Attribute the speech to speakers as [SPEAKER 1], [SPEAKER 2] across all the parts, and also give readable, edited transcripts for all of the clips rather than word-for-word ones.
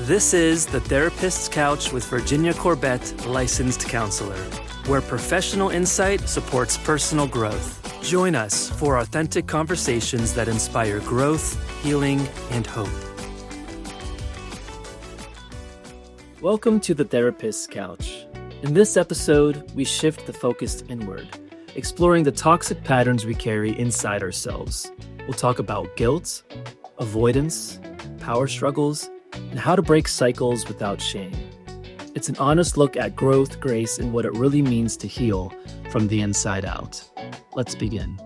[SPEAKER 1] This is The Therapist's Couch with Virginia Corbett, licensed counselor, where professional insight supports personal growth. Join us for authentic conversations that inspire growth, healing, and hope. Welcome to The Therapist's Couch. In this episode, we shift the focus inward, exploring the toxic patterns we carry inside ourselves. We'll talk about guilt, avoidance, power struggles, and how to break cycles without shame. It's an honest look at growth, grace, and what it really means to heal from the inside out. Let's begin.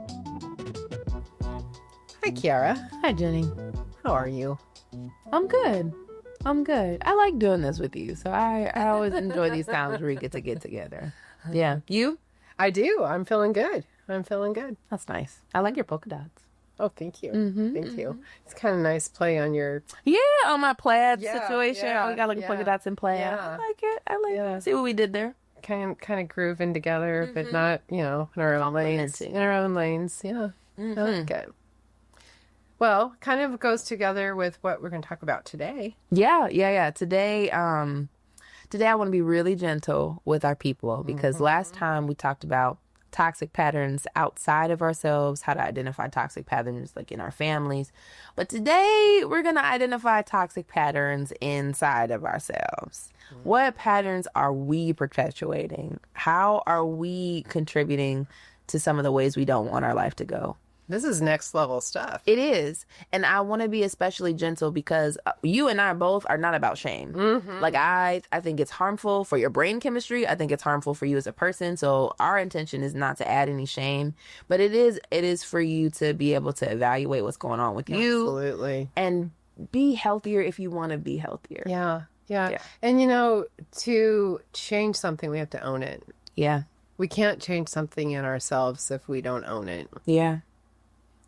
[SPEAKER 2] Hi, Kiarra.
[SPEAKER 3] Hi, Jenny.
[SPEAKER 2] How are you?
[SPEAKER 3] I'm good. I like doing this with you, so I always enjoy these times where we get together. Yeah. You?
[SPEAKER 2] I do. I'm feeling good.
[SPEAKER 3] That's nice. I like your polka dots.
[SPEAKER 2] Oh, thank you. Thank you. It's kind of nice play on your...
[SPEAKER 3] Yeah, on my plaid situation.
[SPEAKER 2] Yeah,
[SPEAKER 3] We got like polka dots in plaid.
[SPEAKER 2] Yeah.
[SPEAKER 3] I like it. See what we did there?
[SPEAKER 2] Kind of grooving together, but not, in our own lanes. In our own lanes, yeah. Oh, good. Well, kind of goes together with what we're going to talk about today.
[SPEAKER 3] Yeah. Today I want to be really gentle with our people because last time we talked about toxic patterns outside of ourselves, how to identify toxic patterns like in our families. But today we're going to identify toxic patterns inside of ourselves. What patterns are we perpetuating? How are we contributing to some of the ways we don't want our life to go?
[SPEAKER 2] This is next level stuff.
[SPEAKER 3] It is. And I want to be especially gentle because you and I both are not about shame. Like I think it's harmful for your brain chemistry. I think it's harmful for you as a person. So our intention is not to add any shame, but it is for you to be able to evaluate what's going on with you.
[SPEAKER 2] Absolutely.
[SPEAKER 3] And be healthier if you want to be healthier.
[SPEAKER 2] Yeah. And to change something, we have to own it.
[SPEAKER 3] Yeah.
[SPEAKER 2] We can't change something in ourselves if we don't own it.
[SPEAKER 3] Yeah.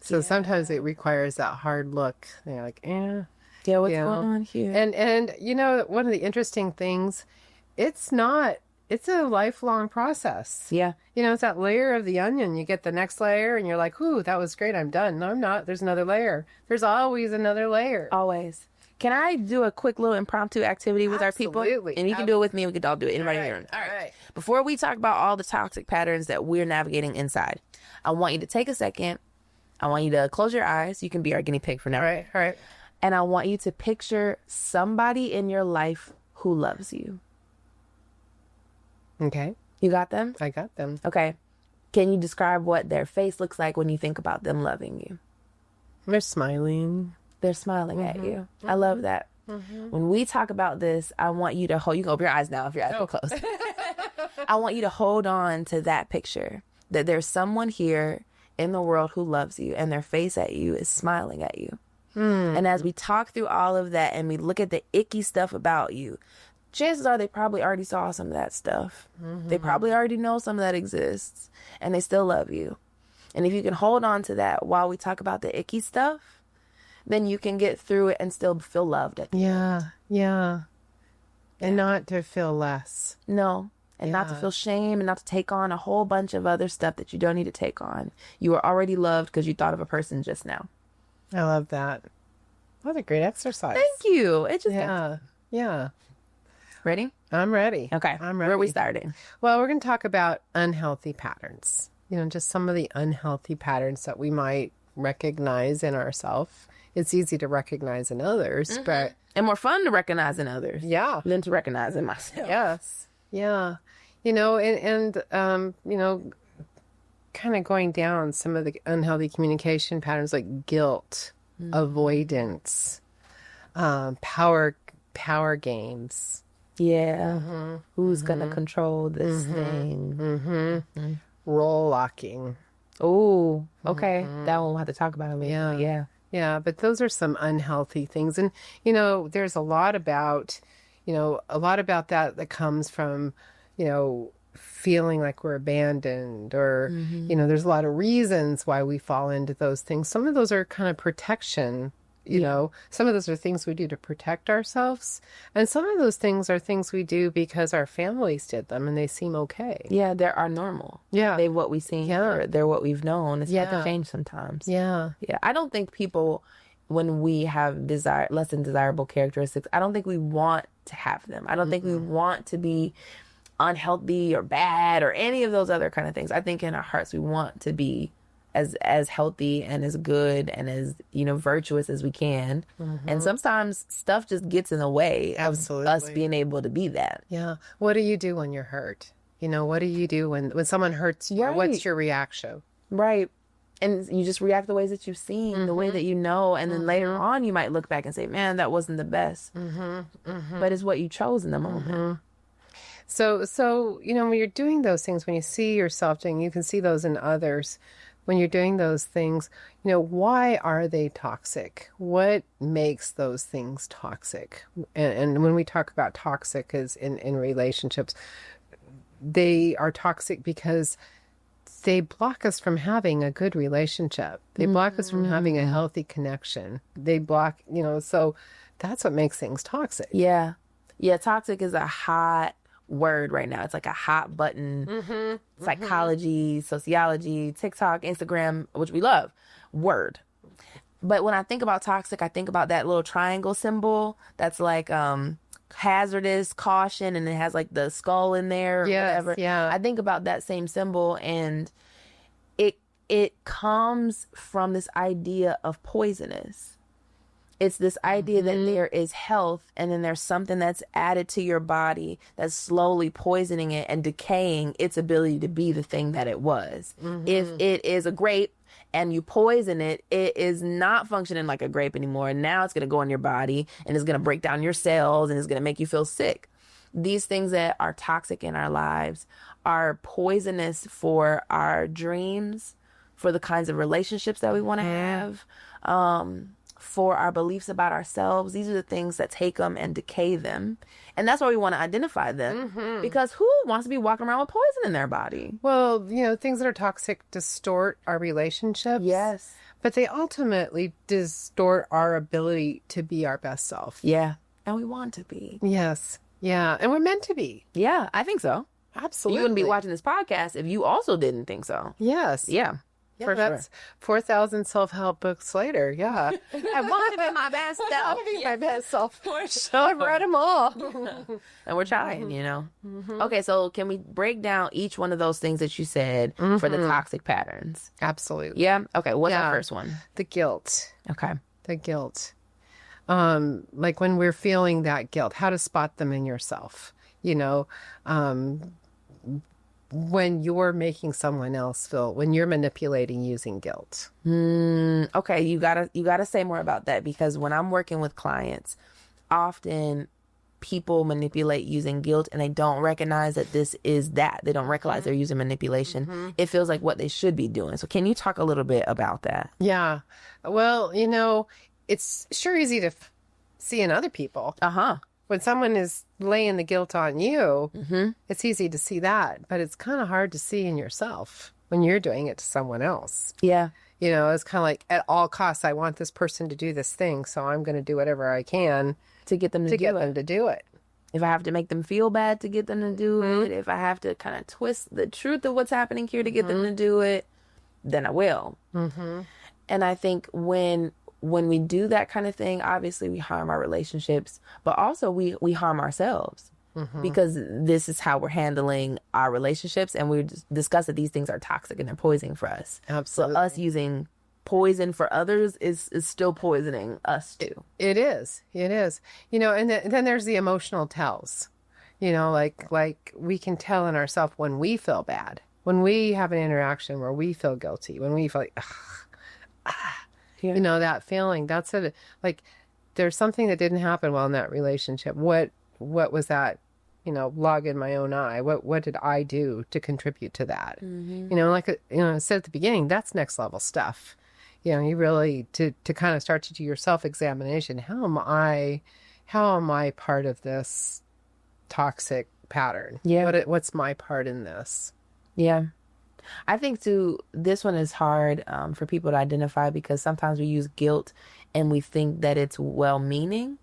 [SPEAKER 2] So sometimes it requires that hard look. You're like,
[SPEAKER 3] what's going on here?
[SPEAKER 2] And one of the interesting things, it's a lifelong process.
[SPEAKER 3] Yeah.
[SPEAKER 2] It's that layer of the onion. You get the next layer and you're like, ooh, that was great. I'm done. No, I'm not. There's another layer. There's always another layer.
[SPEAKER 3] Always. Can I do a quick little impromptu activity with our people?
[SPEAKER 2] Absolutely.
[SPEAKER 3] And you can do it with me. We could all do it. Anybody here?
[SPEAKER 2] All right.
[SPEAKER 3] Before we talk about all the toxic patterns that we're navigating inside, I want you to take a second. I want you to close your eyes. You can be our guinea pig for now.
[SPEAKER 2] All right.
[SPEAKER 3] And I want you to picture somebody in your life who loves you.
[SPEAKER 2] Okay.
[SPEAKER 3] You got them?
[SPEAKER 2] I got them.
[SPEAKER 3] Okay. Can you describe what their face looks like when you think about them loving you?
[SPEAKER 2] They're smiling.
[SPEAKER 3] They're smiling at you. I love that. When we talk about this, I want you to hold, you can open your eyes now if your eyes are closed. I want you to hold on to that picture, that there's someone here in the world who loves you and their face at you is smiling at you. And as we talk through all of that and we look at the icky stuff about you, chances are they probably already saw some of that stuff. They probably already know some of that exists and they still love you. And if you can hold on to that while we talk about the icky stuff, then you can get through it and still feel loved at the end.
[SPEAKER 2] Yeah. And not to feel less.
[SPEAKER 3] No. And not to feel shame and not to take on a whole bunch of other stuff that you don't need to take on. You are already loved because you thought of a person just now.
[SPEAKER 2] I love that. What a great exercise.
[SPEAKER 3] Thank you. It just
[SPEAKER 2] Yeah.
[SPEAKER 3] Ready?
[SPEAKER 2] I'm ready.
[SPEAKER 3] Okay.
[SPEAKER 2] I'm ready.
[SPEAKER 3] Where are we starting?
[SPEAKER 2] Well, we're going to talk about unhealthy patterns. Just some of the unhealthy patterns that we might recognize in ourselves. It's easy to recognize in others, but...
[SPEAKER 3] And more fun to recognize in others.
[SPEAKER 2] Yeah.
[SPEAKER 3] Than to recognize in myself.
[SPEAKER 2] Yes. Yeah. Kind of going down some of the unhealthy communication patterns like guilt, avoidance, power games.
[SPEAKER 3] Yeah. Who's going to control this thing?
[SPEAKER 2] Role locking.
[SPEAKER 3] Oh, okay. That one we'll have to talk about it later.
[SPEAKER 2] Yeah, but those are some unhealthy things. And, there's a lot about that comes from, feeling like we're abandoned or, there's a lot of reasons why we fall into those things. Some of those are kind of protection, some of those are things we do to protect ourselves. And some of those things are things we do because our families did them and they seem okay.
[SPEAKER 3] Yeah, they're our normal.
[SPEAKER 2] Yeah.
[SPEAKER 3] They're what we've seen. Yeah. They're what we've known. It's hard to change sometimes.
[SPEAKER 2] Yeah.
[SPEAKER 3] Yeah. I don't think people when we have less than desirable characteristics, I don't think we want to have them. I don't think we want to be unhealthy or bad or any of those other kind of things. I think in our hearts we want to be as healthy and as good and as, you know, virtuous as we can. And sometimes stuff just gets in the way of us being able to be that.
[SPEAKER 2] Yeah. What do you do when you're hurt? You know, what do you do when someone hurts you?
[SPEAKER 3] Right.
[SPEAKER 2] What's your reaction?
[SPEAKER 3] Right. And you just react the ways that you've seen, the way that you know, and then later on you might look back and say, man, that wasn't the best. But it's what you chose in the moment.
[SPEAKER 2] So, you know, when you're doing those things, when you see yourself doing, you can see those in others. When you're doing those things, you know, why are they toxic? What makes those things toxic? And when we talk about toxic as in relationships, they are toxic because they block us from having a good relationship. They block us from having a healthy connection. They block, you know, so that's what makes things toxic.
[SPEAKER 3] Yeah. Yeah, toxic is a hot word right now. It's like a hot button, psychology, sociology, TikTok, Instagram, which we love, word. But when I think about toxic, I think about that little triangle symbol that's like hazardous, caution, and it has like the skull in there or whatever.
[SPEAKER 2] Yeah.
[SPEAKER 3] I think about that same symbol, and it comes from this idea of poisonous. It's this idea that there is health, and then there's something that's added to your body that's slowly poisoning it and decaying its ability to be the thing that it was. If it is a grape and you poison it, it is not functioning like a grape anymore. And now it's going to go in your body and it's going to break down your cells and it's going to make you feel sick. These things that are toxic in our lives are poisonous for our dreams, for the kinds of relationships that we want to have, for our beliefs about ourselves. These are the things that take them and decay them. And that's why we want to identify them, because who wants to be walking around with poison in their body?
[SPEAKER 2] Well, you know, things that are toxic distort our relationships.
[SPEAKER 3] Yes.
[SPEAKER 2] But they ultimately distort our ability to be our best self.
[SPEAKER 3] Yeah. And we want to be.
[SPEAKER 2] Yes. Yeah. And we're meant to be.
[SPEAKER 3] Yeah, I think so.
[SPEAKER 2] Absolutely.
[SPEAKER 3] You wouldn't be watching this podcast if you also didn't think so.
[SPEAKER 2] Yes.
[SPEAKER 3] Yeah.
[SPEAKER 2] Yeah,
[SPEAKER 3] for
[SPEAKER 2] that's
[SPEAKER 3] sure.
[SPEAKER 2] 4,000 self-help books later. Yeah. I want to be my best self. I want to be my best self. So I've read them all.
[SPEAKER 3] And we're trying, you know. Okay, so can we break down each one of those things that you said for the toxic patterns?
[SPEAKER 2] Absolutely.
[SPEAKER 3] Yeah? Okay, what's our first one?
[SPEAKER 2] The guilt.
[SPEAKER 3] Okay.
[SPEAKER 2] The guilt. Like when we're feeling that guilt, how to spot them in yourself. You know, when you're making someone else feel, when you're manipulating using guilt.
[SPEAKER 3] Okay, you gotta say more about that, because when I'm working with clients, often people manipulate using guilt and they don't recognize that this is that. They don't recognize they're using manipulation. It feels like what they should be doing. So can you talk a little bit about that?
[SPEAKER 2] Yeah. Well, you know, it's sure easy to see in other people. When someone is laying the guilt on you, it's easy to see that, but it's kind of hard to see in yourself when you're doing it to someone else.
[SPEAKER 3] Yeah.
[SPEAKER 2] You know, it's kind of like, at all costs, I want this person to do this thing, so I'm going to do whatever I can
[SPEAKER 3] to get them to
[SPEAKER 2] do it.
[SPEAKER 3] If I have to make them feel bad to get them to do it, if I have to kind of twist the truth of what's happening here to get them to do it, then I will. And I think when we do that kind of thing, obviously we harm our relationships, but also we harm ourselves, because this is how we're handling our relationships. And we discussed that these things are toxic and they're poisoning for us.
[SPEAKER 2] Absolutely.
[SPEAKER 3] So us using poison for others is still poisoning us too.
[SPEAKER 2] It is. You know, and then there's the emotional tells. You know, like we can tell in ourselves when we feel bad, when we have an interaction where we feel guilty, when we feel like, you know, that feeling, that's it. Like there's something that didn't happen well in that relationship. What was that, you know, log in my own eye? What did I do to contribute to that? You know, like, you know, I said at the beginning, that's next level stuff. You know, you really, to kind of start to do your self-examination. How am I part of this toxic pattern?
[SPEAKER 3] Yeah.
[SPEAKER 2] What's my part in this?
[SPEAKER 3] Yeah. I think too, this one is hard for people to identify, because sometimes we use guilt and we think that it's well-meaning,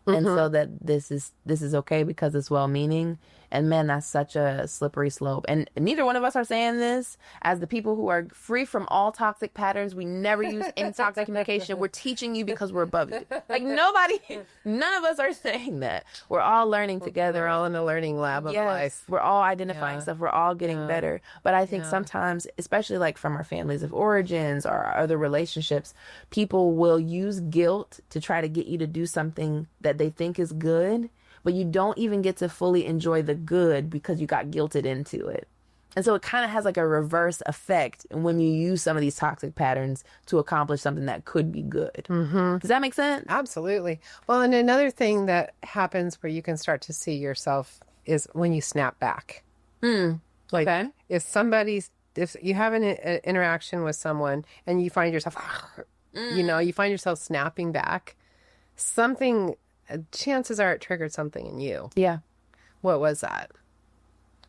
[SPEAKER 3] and so that this is okay because it's well-meaning. And man, that's such a slippery slope. And neither one of us are saying this as the people who are free from all toxic patterns. We never use any toxic communication. We're teaching you because we're above you. Like none of us are saying that. We're all learning together.
[SPEAKER 2] We're all in a learning lab of life.
[SPEAKER 3] We're all identifying stuff. We're all getting better. But I think sometimes, especially like from our families of origins or our other relationships, people will use guilt to try to get you to do something that they think is good, but you don't even get to fully enjoy the good because you got guilted into it. And so it kind of has like a reverse effect when you use some of these toxic patterns to accomplish something that could be good. Mm-hmm. Does that make sense?
[SPEAKER 2] Absolutely. Well, and another thing that happens where you can start to see yourself is when you snap back. Like if you have an interaction with someone and you find yourself, you find yourself snapping back, chances are it triggered something in you.
[SPEAKER 3] Yeah.
[SPEAKER 2] What was that?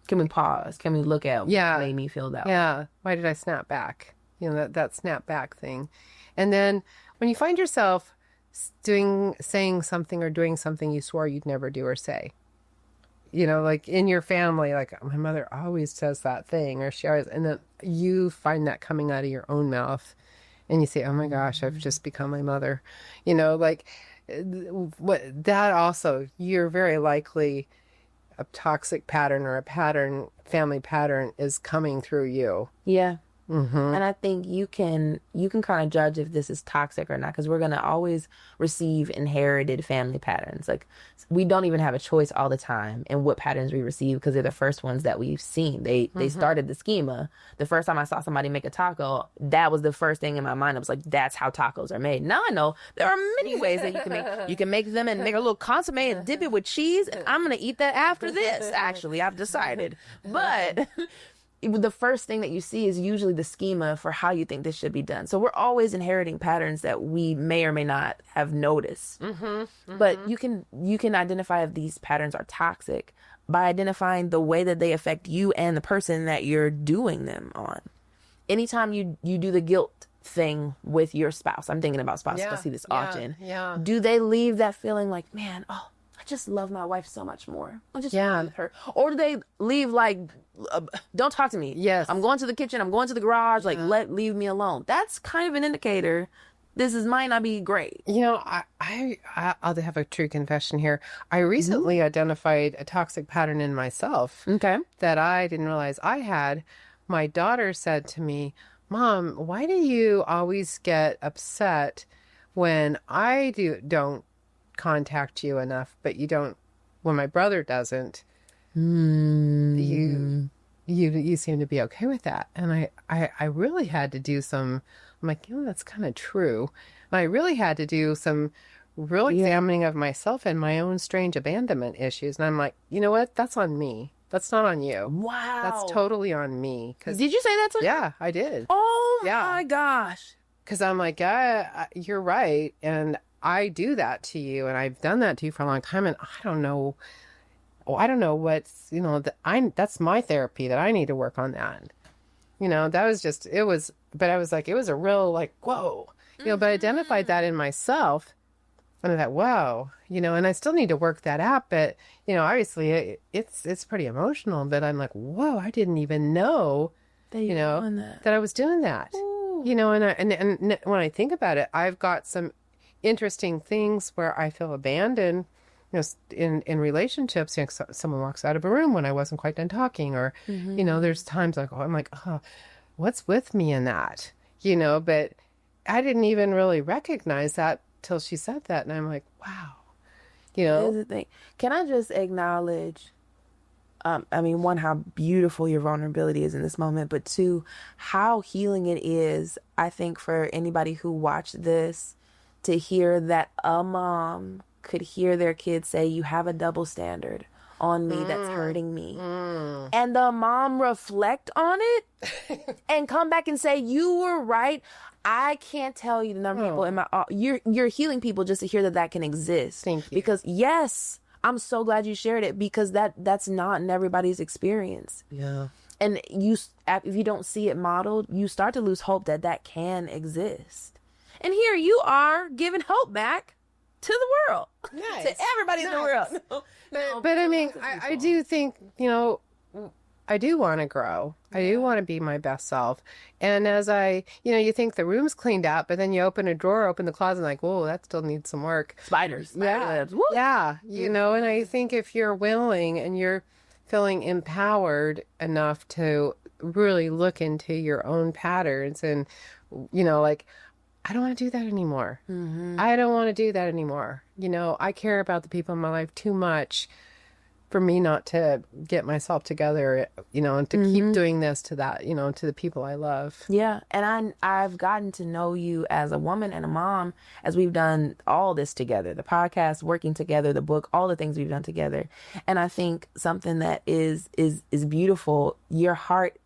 [SPEAKER 3] Can we pause? Can we look at what made me feel that way?
[SPEAKER 2] Yeah. Why did I snap back? That snap back thing. And then when you find yourself saying something or doing something you swore you'd never do or say, like in your family, like my mother always says that thing, or she always, and then you find that coming out of your own mouth and you say, oh my gosh, I've just become my mother, that also, you're very likely a toxic pattern or family pattern is coming through you.
[SPEAKER 3] Yeah. Mm-hmm. And I think you can kind of judge if this is toxic or not, because we're going to always receive inherited family patterns. Like we don't even have a choice all the time in what patterns we receive because they're the first ones that we've seen. They started the schema. The first time I saw somebody make a taco, that was the first thing in my mind. I was like, that's how tacos are made. Now I know there are many ways that you can make. You can make them and make a little consomme and dip it with cheese. And I'm going to eat that after this. Actually, I've decided. But the first thing that you see is usually the schema for how you think this should be done. So we're always inheriting patterns that we may or may not have noticed. Mm-hmm, mm-hmm. But you can identify if these patterns are toxic by identifying the way that they affect you and the person that you're doing them on. Anytime you do the guilt thing with your spouse, I'm thinking about spouses, I see this often. Yeah. Do they leave that feeling like, man, I just love my wife so much more. I just with her. Or do they leave like, don't talk to me. Yes. I'm going to the kitchen. I'm going to the garage. Like, leave me alone. That's kind of an indicator. Might not be great.
[SPEAKER 2] I'll have a true confession here. I recently identified a toxic pattern in myself. Okay. That I didn't realize I had. My daughter said to me, Mom, why do you always get upset when I don't contact you enough, but you don't, when my brother doesn't, you seem to be okay with that. And I really had to do I'm like, that's kind of true. And I really had to do some real examining of myself and my own strange abandonment issues. And I'm like, you know what? That's on me. That's not on you.
[SPEAKER 3] Wow.
[SPEAKER 2] That's totally on me.
[SPEAKER 3] Did you say that to me?
[SPEAKER 2] Yeah, I did.
[SPEAKER 3] Oh my gosh.
[SPEAKER 2] Because I'm like, you're right. And I do that to you, and I've done that to you for a long time, and I don't know what's, that's my therapy, that I need to work on that. That was just, but I was like, it was a real like, whoa, but I identified that in myself, and I thought, wow, and I still need to work that out, but, obviously it's pretty emotional, but I'm like, whoa, I didn't even know, that I was doing that, and when I think about it, I've got some interesting things where I feel abandoned, in relationships. Someone walks out of a room when I wasn't quite done talking, or there's times like, I'm like, what's with me in that, but I didn't even really recognize that till she said that, and I'm like, wow,
[SPEAKER 3] Here's the thing. Can I just acknowledge, one, how beautiful your vulnerability is in this moment, but two, how healing it is, I think, for anybody who watched this, to hear that a mom could hear their kids say, you have a double standard on me that's hurting me. And the mom reflect on it and come back and say, you were right. I can't tell you the number of people in my, you're healing people just to hear that can exist.
[SPEAKER 2] Thank you.
[SPEAKER 3] Because yes, I'm so glad you shared it, because that's not in everybody's experience.
[SPEAKER 2] Yeah.
[SPEAKER 3] And if you don't see it modeled, you start to lose hope that can exist. And here you are giving hope back. to the world,
[SPEAKER 2] Nice.
[SPEAKER 3] to everybody in the world.
[SPEAKER 2] But I mean, I do think, I do want to grow. I do want to be my best self. And as you think the room's cleaned up, but then you open a drawer, open the closet, and like, whoa, that still needs some work.
[SPEAKER 3] Spiders. Webs. Woo.
[SPEAKER 2] Yeah. And I think if you're willing and you're feeling empowered enough to really look into your own patterns and, like, I don't want to do that anymore.
[SPEAKER 3] Mm-hmm.
[SPEAKER 2] I don't want to do that anymore. I care about the people in my life too much for me not to get myself together, and to keep doing this to that, to the people I love.
[SPEAKER 3] Yeah. And I've gotten to know you as a woman and a mom as we've done all this together, the podcast, working together, the book, all the things we've done together. And I think something that is beautiful, your heart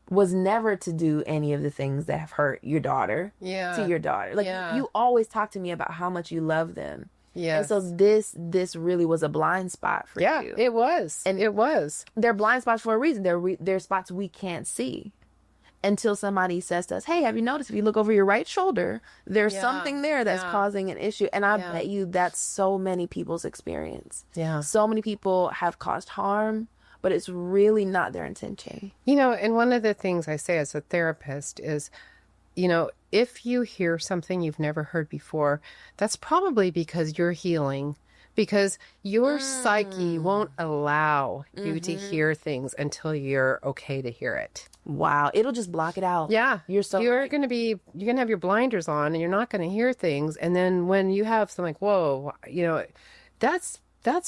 [SPEAKER 3] was never to do any of the things that have hurt your daughter to your daughter. Like you always talk to me about how much you love them. Yeah. And so this really was a blind spot for you.
[SPEAKER 2] Yeah, it was. And it was.
[SPEAKER 3] They're blind spots for a reason. They're spots we can't see until somebody says to us, hey, have you noticed if you look over your right shoulder, there's something there that's causing an issue. And I bet you that's so many people's experience. Yeah. So many people have caused harm, but it's really not their intention.
[SPEAKER 2] And one of the things I say as a therapist is, if you hear something you've never heard before, that's probably because you're healing, because your psyche won't allow you to hear things until you're okay to hear it.
[SPEAKER 3] Wow. It'll just block it out.
[SPEAKER 2] Yeah. You're going to have your blinders on and you're not going to hear things. And then when you have something like, whoa, that's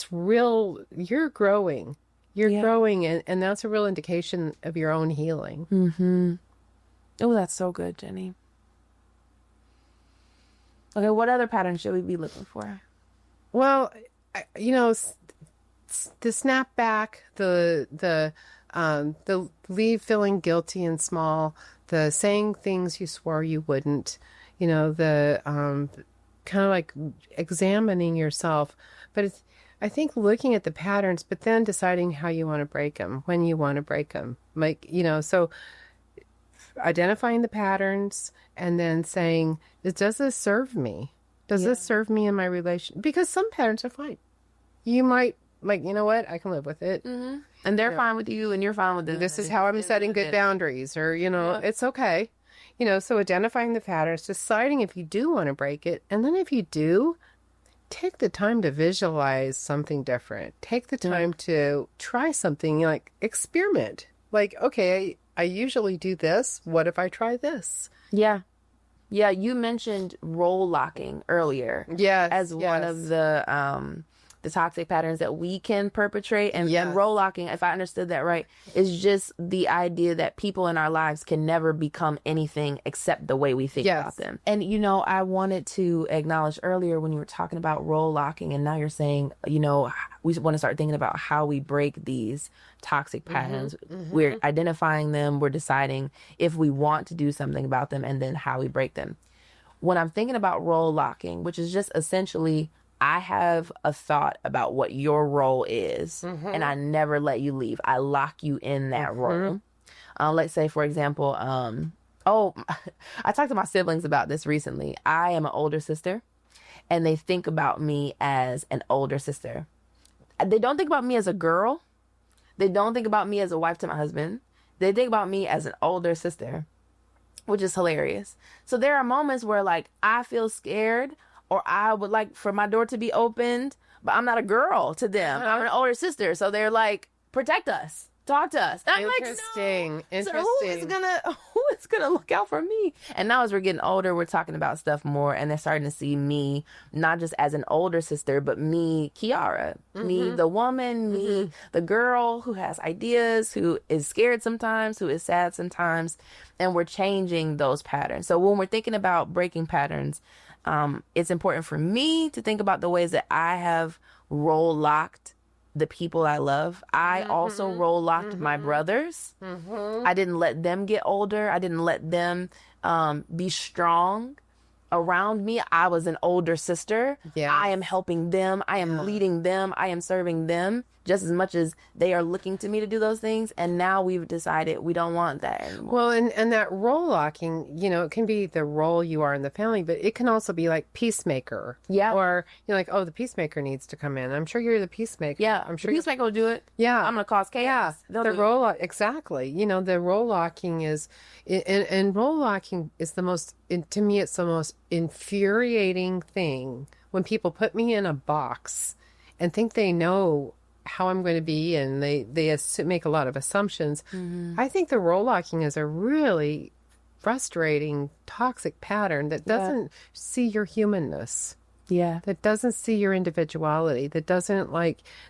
[SPEAKER 2] real. You're growing. You're growing. And that's a real indication of your own healing.
[SPEAKER 3] Mm-hmm. Oh, that's so good, Jenny. Okay, what other patterns should we be looking for?
[SPEAKER 2] Well, the snap back, the leave feeling guilty and small, the saying things you swore you wouldn't, the kind of like examining yourself. But I think looking at the patterns, but then deciding how you want to break them, when you want to break them. Like, so identifying the patterns and then saying, does this serve me? Does this serve me in my relation? Because some patterns are fine. You might, like, you know what? I can live with it.
[SPEAKER 3] Mm-hmm. And they're fine with you and you're fine with them.
[SPEAKER 2] This is how I'm setting good boundaries, or, it's okay. So identifying the patterns, deciding if you do want to break it. And then if you do, take the time to visualize something different. Take the time to try something, like experiment. Like, okay, I usually do this. What if I try this?
[SPEAKER 3] Yeah. Yeah, you mentioned role locking earlier.
[SPEAKER 2] Yes.
[SPEAKER 3] As one of the toxic patterns that we can perpetrate. And role locking, if I understood that right, is just the idea that people in our lives can never become anything except the way we think about them. And, I wanted to acknowledge earlier when you were talking about role locking, and now you're saying, we want to start thinking about how we break these toxic patterns. We're identifying them. We're deciding if we want to do something about them, and then how we break them. When I'm thinking about role locking, which is just essentially, I have a thought about what your role is, and I never let you leave. I lock you in that role. Let's say, for example, I talked to my siblings about this recently. I am an older sister, and they think about me as an older sister. They don't think about me as a girl. They don't think about me as a wife to my husband. They think about me as an older sister, which is hilarious. So there are moments where, like, I feel scared, or I would like for my door to be opened, but I'm not a girl to them. I'm an older sister. So they're like, protect us. Talk to us. And I'm
[SPEAKER 2] Interesting.
[SPEAKER 3] like, no. Interesting. So who is gonna look out for me? And now as we're getting older, we're talking about stuff more, and they're starting to see me not just as an older sister, but me, Kiarra, me, the woman, me, the girl who has ideas, who is scared sometimes, who is sad sometimes, and we're changing those patterns. So when we're thinking about breaking patterns, it's important for me to think about the ways that I have role locked the people I love. I also role locked my brothers. I didn't let them get older. I didn't let them be strong around me. I was an older sister. I am helping them. I am leading them. I am serving them. just as much as they are looking to me to do those things. And now we've decided we don't want that anymore.
[SPEAKER 2] Well, and that role locking, it can be the role you are in the family, but it can also be like peacemaker.
[SPEAKER 3] Yeah.
[SPEAKER 2] Or, like, oh, the peacemaker needs to come in. I'm sure you're the peacemaker.
[SPEAKER 3] Yeah.
[SPEAKER 2] I'm sure
[SPEAKER 3] the peacemaker will do it.
[SPEAKER 2] Yeah.
[SPEAKER 3] I'm going to cause chaos.
[SPEAKER 2] Yeah. The role, exactly. The role locking is, and role locking is to me, it's the most infuriating thing when people put me in a box and think they know how I'm going to be, and they make a lot of assumptions. I think the role locking is a really frustrating, toxic pattern that doesn't see your humanness.
[SPEAKER 3] Yeah.
[SPEAKER 2] That doesn't see your individuality. That doesn't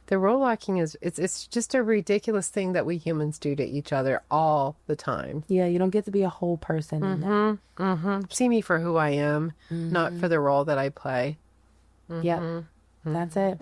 [SPEAKER 2] the role locking it's just a ridiculous thing that we humans do to each other all the time.
[SPEAKER 3] Yeah, you don't get to be a whole person.
[SPEAKER 2] See me for who I am, not for the role that I play.
[SPEAKER 3] Yeah, that's it.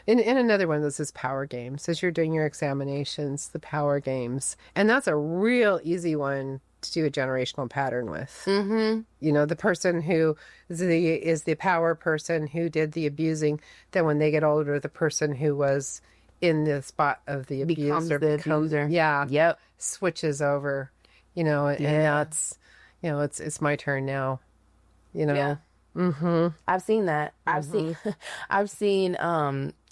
[SPEAKER 2] In another one, this is power games. As you're doing your examinations, the power games. And that's a real easy one to do a generational pattern with. The person who is the power person who did the abusing, then when they get older, the person who was in the spot of the abuser
[SPEAKER 3] becomes the abuser.
[SPEAKER 2] Yeah.
[SPEAKER 3] Yep.
[SPEAKER 2] Switches over, and it's my turn now,
[SPEAKER 3] Yeah. I've seen that. I've seen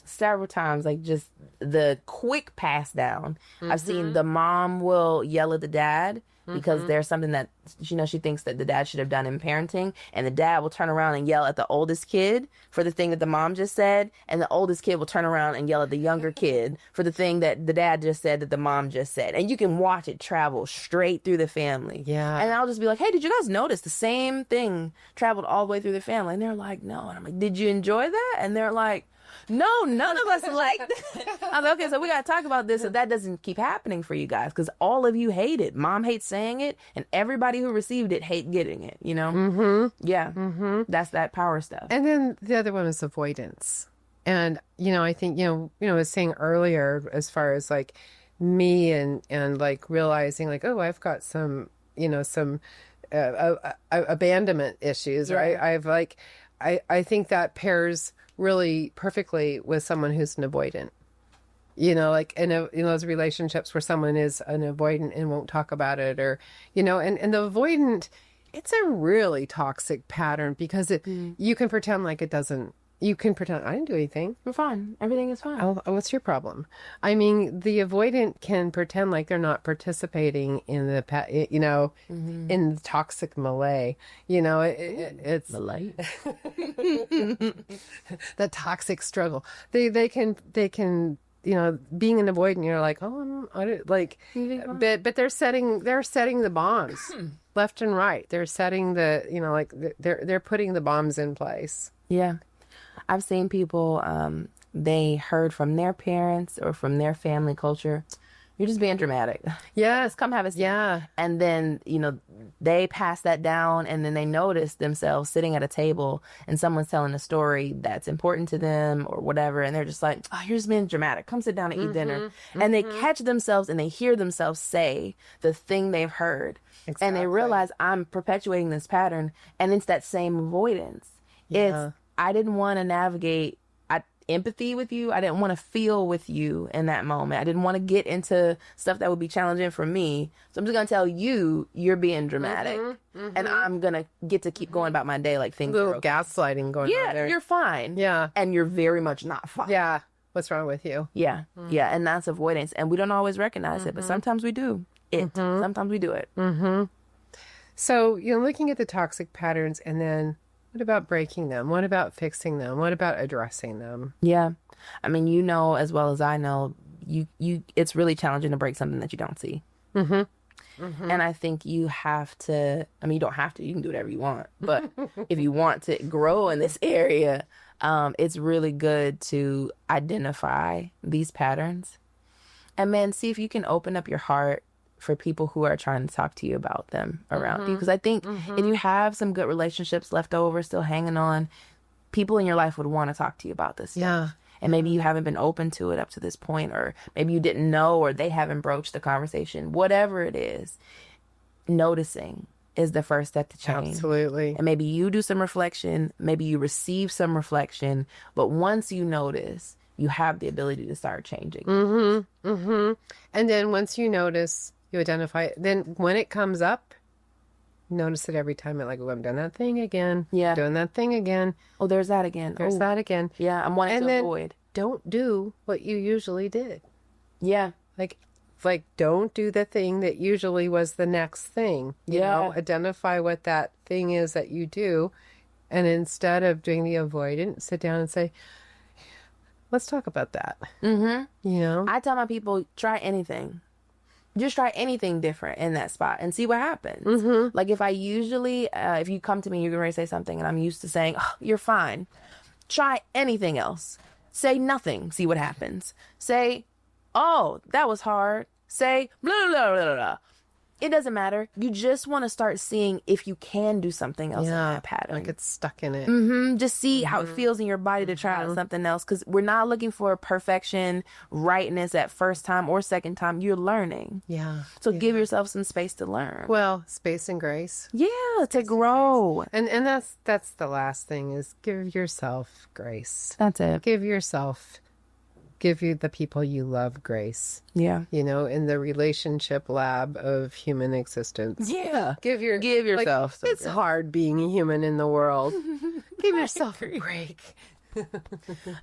[SPEAKER 3] several times, like, just the quick pass down. I've seen the mom will yell at the dad because there's something that she thinks that the dad should have done in parenting, and the dad will turn around and yell at the oldest kid for the thing that the mom just said, and the oldest kid will turn around and yell at the younger kid for the thing that the dad just said that the mom just said. And you can watch it travel straight through the family.
[SPEAKER 2] Yeah.
[SPEAKER 3] And I'll just be like, hey, did you guys notice the same thing traveled all the way through the family? And they're like, no. And I'm like, did you enjoy that? And they're like, no, none of us like that. I'm like, okay, so we got to talk about this so that doesn't keep happening for you guys, because all of you hate it. Mom hates saying it, and everybody who received it hate getting it, Yeah. That's that power stuff.
[SPEAKER 2] And then the other one is avoidance. And, I think, I was saying earlier, as far as like me and like realizing like, oh, I've got some abandonment issues, right? I think that pairs really perfectly with someone who's an avoidant. Like in those relationships where someone is an avoidant and won't talk about it, or, and the avoidant, it's a really toxic pattern because you can pretend like it doesn't. You can pretend I didn't do anything.
[SPEAKER 3] We're fine. Everything is fine.
[SPEAKER 2] Oh, what's your problem? I mean, the avoidant can pretend like they're not participating in the, in the toxic melee. It's
[SPEAKER 3] Malay.
[SPEAKER 2] the toxic struggle. They can. Being an avoidant, you're like, oh, but they're setting the bombs left and right. They're setting they're putting the bombs in place.
[SPEAKER 3] Yeah. I've seen people, they heard from their parents or from their family culture, you're just being dramatic.
[SPEAKER 2] Yes.
[SPEAKER 3] Come have a seat.
[SPEAKER 2] Yeah.
[SPEAKER 3] And then, they pass that down, and then they notice themselves sitting at a table and someone's telling a story that's important to them or whatever. And they're just like, oh, you're just being dramatic. Come sit down and eat dinner. And they catch themselves and they hear themselves say the thing they've heard. Exactly. And they realize, I'm perpetuating this pattern. And it's that same avoidance.
[SPEAKER 2] Yeah.
[SPEAKER 3] I didn't want to navigate empathy with you. I didn't want to feel with you in that moment. I didn't want to get into stuff that would be challenging for me. So I'm just going to tell you, you're being dramatic. And I'm going to get to keep going about my day like things
[SPEAKER 2] a little
[SPEAKER 3] are okay.
[SPEAKER 2] gaslighting going on there.
[SPEAKER 3] Yeah, you're fine.
[SPEAKER 2] Yeah.
[SPEAKER 3] And you're very much not fine.
[SPEAKER 2] Yeah. What's wrong with you?
[SPEAKER 3] Yeah. Yeah. And that's avoidance. And we don't always recognize it, but sometimes we do it. Sometimes we do it.
[SPEAKER 2] So, looking at the toxic patterns, and then what about breaking them? What about fixing them? What about addressing them?
[SPEAKER 3] Yeah. I mean, as well as I know, it's really challenging to break something that you don't see. And I think you have to, you don't have to, you can do whatever you want. But if you want to grow in this area, it's really good to identify these patterns. And then see if you can open up your heart for people who are trying to talk to you about them around you. Because I think if you have some good relationships left over, still hanging on, people in your life would want to talk to you about this stuff.
[SPEAKER 2] Yeah.
[SPEAKER 3] And maybe you haven't been open to it up to this point, or maybe you didn't know, or they haven't broached the conversation. Whatever it is, noticing is the first step to change.
[SPEAKER 2] Absolutely.
[SPEAKER 3] And maybe you do some reflection, maybe you receive some reflection, but once you notice, you have the ability to start changing.
[SPEAKER 2] And then once you notice, you identify it, then when it comes up, notice it every time. Like, oh, I'm doing that thing again.
[SPEAKER 3] Yeah.
[SPEAKER 2] Doing that thing again.
[SPEAKER 3] Oh, there's that again.
[SPEAKER 2] There's that again.
[SPEAKER 3] Yeah, I'm wanting
[SPEAKER 2] And
[SPEAKER 3] to
[SPEAKER 2] then
[SPEAKER 3] avoid.
[SPEAKER 2] don't do what you usually did.
[SPEAKER 3] Yeah.
[SPEAKER 2] Like don't do the thing that usually was the next thing. You know, identify what that thing is that you do. And instead of doing the avoidance, sit down and say, let's talk about that. You know?
[SPEAKER 3] I tell my people, try anything. Just try anything different in that spot and see what happens. Like if I usually, if you come to me, you're going to say something and I'm used to saying, oh, you're fine. Try anything else. Say nothing. See what happens. Say, oh, that was hard. Say, blah, blah, blah, blah. It doesn't matter. You just want to start seeing if you can do something else in that pattern.
[SPEAKER 2] Like it's stuck in it.
[SPEAKER 3] Just see how it feels in your body to try out something else. Because we're not looking for perfection, rightness at first time or second time. You're learning.
[SPEAKER 2] Yeah.
[SPEAKER 3] So give yourself some space to learn.
[SPEAKER 2] Well, space and grace.
[SPEAKER 3] Yeah, to grow.
[SPEAKER 2] And that's the last thing is give yourself grace.
[SPEAKER 3] That's it.
[SPEAKER 2] Give you the people you love grace.
[SPEAKER 3] Yeah.
[SPEAKER 2] You know, in the relationship lab of human existence.
[SPEAKER 3] Yeah.
[SPEAKER 2] Give
[SPEAKER 3] yourself.
[SPEAKER 2] It's hard being a human in the world. Give yourself a break.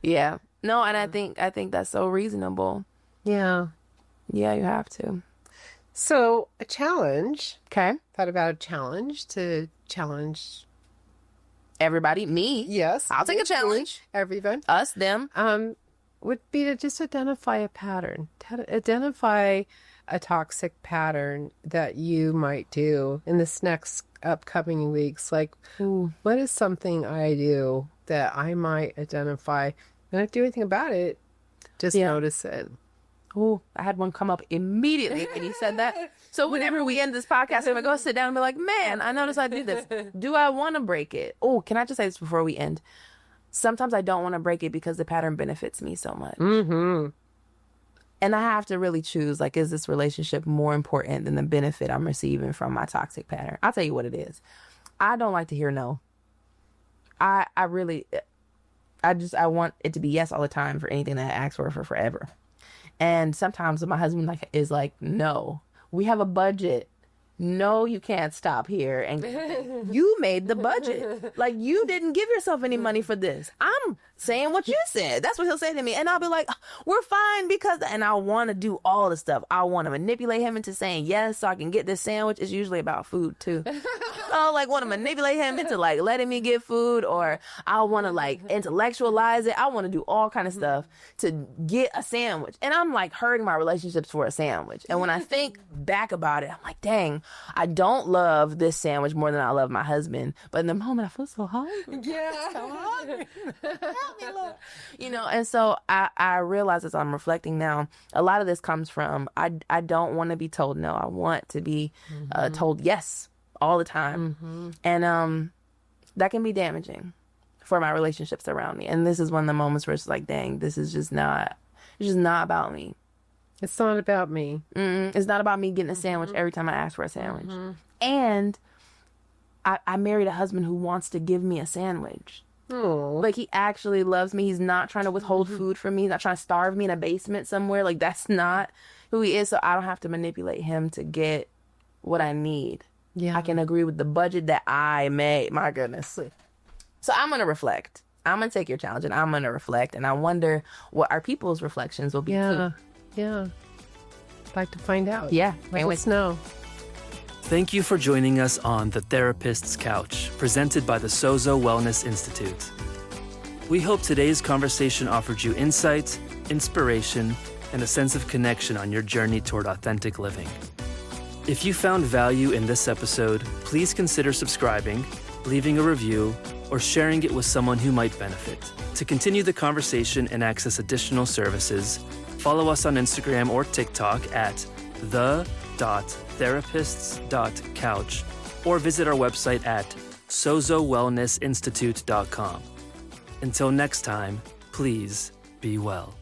[SPEAKER 3] Yeah. No, and I think that's so reasonable.
[SPEAKER 2] Yeah.
[SPEAKER 3] Yeah, you have to.
[SPEAKER 2] So a challenge.
[SPEAKER 3] Okay.
[SPEAKER 2] Thought about a challenge to challenge
[SPEAKER 3] Everybody, me.
[SPEAKER 2] Yes.
[SPEAKER 3] I'll take a challenge.
[SPEAKER 2] Everyone.
[SPEAKER 3] Us, them.
[SPEAKER 2] Would be to just identify a pattern. Identify a toxic pattern that you might do in this next upcoming weeks. Like, what is something I do that I might identify? And not do anything about it. Just notice it.
[SPEAKER 3] Oh, I had one come up immediately when you said that. So whenever we end this podcast, I'm going to go sit down and be like, man, I noticed I do this. Do I want to break it? Oh, can I just say this before we end? Sometimes I don't want to break it because the pattern benefits me so much. And I have to really choose, like, is this relationship more important than the benefit I'm receiving from my toxic pattern? I'll tell you what it is. I don't like to hear no. I want it to be yes all the time for anything that I ask for forever. And sometimes my husband is like, no, we have a budget. No, you can't stop here. And you made the budget. Like, you didn't give yourself any money for this. I'm saying what you said. That's what he'll say to me. And I'll be like, we're fine because, and I want to do all the stuff. I want to manipulate him into saying yes so I can get this sandwich. It's usually about food too. I like want to manipulate him into like letting me get food, or I want to like intellectualize it. I want to do all kind of stuff to get a sandwich. And I'm like hurting my relationships for a sandwich. And when I think back about it, I'm like, dang, I don't love this sandwich more than I love my husband. But in the moment, I feel so hungry.
[SPEAKER 2] Yeah.
[SPEAKER 3] So hungry. Help me, Lord. You know, and so I realize as I'm reflecting now, a lot of this comes from I don't want to be told no. I want to be told yes all the time. And that can be damaging for my relationships around me. And this is one of the moments where it's like, dang, this is just not, it's just not about me.
[SPEAKER 2] It's not about me.
[SPEAKER 3] It's not about me getting a sandwich every time I ask for a sandwich. And I married a husband who wants to give me a sandwich.
[SPEAKER 2] Oh.
[SPEAKER 3] Like, he actually loves me. He's not trying to withhold food from me. He's not trying to starve me in a basement somewhere. Like, that's not who he is. So I don't have to manipulate him to get what I need.
[SPEAKER 2] Yeah.
[SPEAKER 3] I can agree with the budget that I made. My goodness. So I'm going to reflect. I'm going to take your challenge and I'm going to reflect. And I wonder what our people's reflections will be too.
[SPEAKER 2] Yeah. I'd like to find out.
[SPEAKER 3] Yeah.
[SPEAKER 2] Let us know.
[SPEAKER 1] Thank you for joining us on The Therapist's Couch, presented by the Sozo Wellness Institute. We hope today's conversation offered you insight, inspiration, and a sense of connection on your journey toward authentic living. If you found value in this episode, please consider subscribing, leaving a review, or sharing it with someone who might benefit. To continue the conversation and access additional services, follow us on Instagram or TikTok at the.therapists.couch or visit our website at sozowellnessinstitute.com. Until next time, please be well.